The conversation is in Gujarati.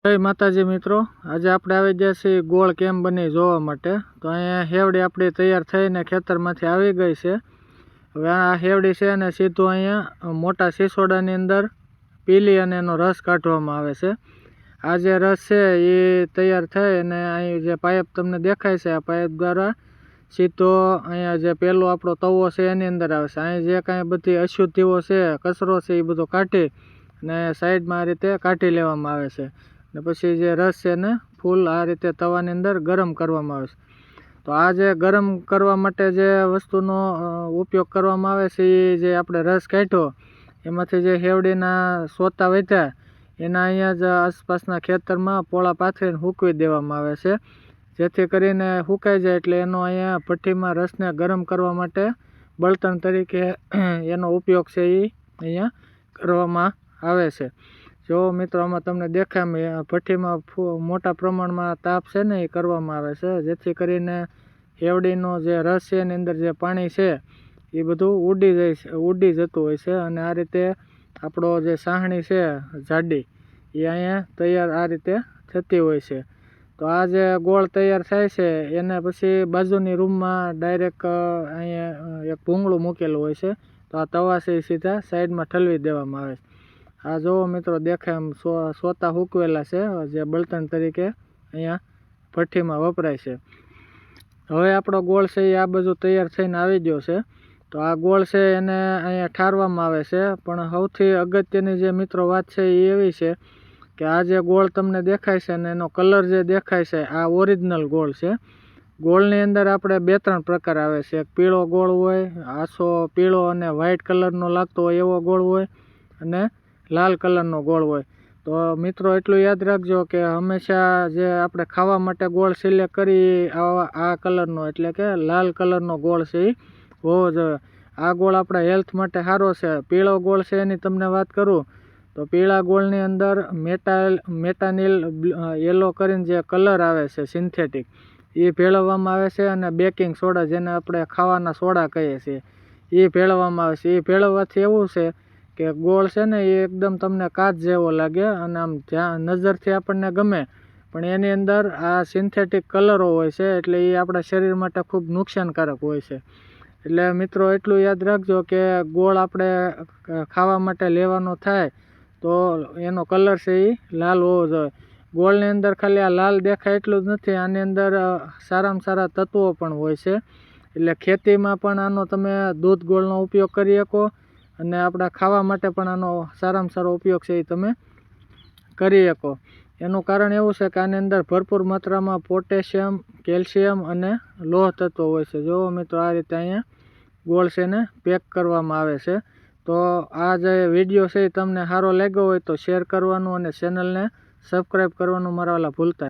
જય માતાજી મિત્રો, આજે આપણે આવી ગયા છીએ ગોળ કેમ બની જોવા માટે। તો અહીંયા હેવડી આપણી તૈયાર થઈને ખેતરમાંથી આવી ગઈ છે। હવે આ હેવડી છે અને સીધું અહીંયા મોટા શીશોડાની અંદર પીલી અને એનો રસ કાઢવામાં આવે છે। આ જે રસ છે એ તૈયાર થઈ અને અહીં જે પાઇપ તમને દેખાય છે, આ પાઇપ દ્વારા સીધો અહીંયા જે પેલો આપણો તવો છે એની અંદર આવે છે। અહીં જે કાંઈ બધી અશુદ્ધિઓ છે, કચરો છે, એ બધો કાઢી અને સાઈડમાં આ રીતે કાઢી લેવામાં આવે છે। ને પછી જે રસ છે ને ફૂલ આ રીતે તવાની અંદર ગરમ કરવામાં આવે છે। તો આ જે ગરમ કરવા માટે જે વસ્તુનો ઉપયોગ કરવામાં આવે છે એ જે આપણે રસ કાઢ્યો એમાંથી જે હેવડીના સોતા વધ્યા એના અહીંયા જ આસપાસના ખેતરમાં પોળા પાથરીને સૂકવી દેવામાં આવે છે, જેથી કરીને સુકાઈ જાય એટલે એનો અહીંયા ભઠ્ઠીમાં રસને ગરમ કરવા માટે બળતણ તરીકે એનો ઉપયોગ છે એ અહીંયા કરવામાં આવે છે। જો મિત્રો આમાં તમને દેખાય ભઠ્ઠીમાં મોટા પ્રમાણમાં તાપ છે ને એ કરવામાં આવે છે, જેથી કરીને હેવડીનો જે રસ છે એની અંદર જે પાણી છે એ બધું ઉડી જતું હોય છે અને આ રીતે આપણો જે સાહણી છે જાડી એ અહીંયા તૈયાર આ રીતે થતી હોય છે। તો આ જે ગોળ તૈયાર થાય છે એને પછી બાજુની રૂમમાં ડાયરેક્ટ અહીંયા એક ભૂંગળું મૂકેલું હોય છે। તો આ તવા છે એ સીધા સાઈડમાં ઠલવી દેવામાં આવે છે। આ જોવો મિત્રો દેખાય એમ સોતા સૂકવેલા છે જે બળતણ તરીકે અહીંયા ભઠ્ઠીમાં વપરાય છે। હવે આપણો ગોળ છે એ આ બધું તૈયાર થઈને આવી ગયો છે। તો આ ગોળ છે એને અહીંયા ઠારવામાં આવે છે, પણ સૌથી અગત્યની જે મિત્રો વાત છે એ એવી છે કે આ જે ગોળ તમને દેખાય છે ને એનો કલર જે દેખાય છે આ ઓરિજિનલ ગોળ છે। ગોળની અંદર આપણે 2-3 પ્રકાર આવે છે, એક પીળો ગોળ હોય, આછો પીળો અને વ્હાઇટ કલરનો લાગતો હોય એવો ગોળ હોય અને લાલ કલરનો ગોળ હોય। તો મિત્રો એટલું યાદ રાખજો કે હંમેશા જે આપણે ખાવા માટે ગોળ સિલેક્ટ કરી આ કલરનો એટલે કે લાલ કલરનો ગોળ છે એ હોવો જોઈએ। આ ગોળ આપણા હેલ્થ માટે સારો છે। પીળો ગોળ છે એની તમને વાત કરું તો પીળા ગોળની અંદર મેટાનિલ યલો કરીને જે કલર આવે છે સિન્થેટિક એ ભેળવવામાં આવે છે અને બેકિંગ સોડા જેને આપણે ખાવાના સોડા કહીએ છીએ એ ભેળવવામાં આવે છે। એ ભેળવવાથી એવું છે કે ગોળ છે ને એ એકદમ તમને કાચ જેવો લાગે અને આમ નજરથી આપણને ગમે, પણ એની અંદર આ સિન્થેટિક કલરો હોય છે એટલે એ આપણા શરીર માટે ખૂબ નુકસાનકારક હોય છે। એટલે મિત્રો એટલું યાદ રાખજો કે ગોળ આપણે ખાવા માટે લેવાનો થાય તો એનો કલર છે એ લાલ હોવો જોઈએ। ગોળની અંદર ખાલી આ લાલ દેખાય એટલું જ નથી, આની અંદર સારામાં સારા તત્વો પણ હોય છે। એટલે ખેતીમાં પણ આનો તમે દૂધ ગોળનો ઉપયોગ કરી શકો અને આપણા ખાવા માટે પણ આનો સારામાં સારો ઉપયોગ છે એ તમે કરી શકો। એનું કારણ એવું છે કે આની અંદર ભરપૂર માત્રામાં પોટેશિયમ, કેલ્શિયમ અને લોહ તત્વો હોય છે। જો મિત્રો આ રીતે અહીંયા ગોળ છે ને પેક કરવામાં આવે છે। તો આ જે વિડીયો છે એ તમને સારો લાગ્યો હોય તો શેર કરવાનું અને ચેનલને સબસ્ક્રાઈબ કરવાનું મારા વાલા ભૂલતા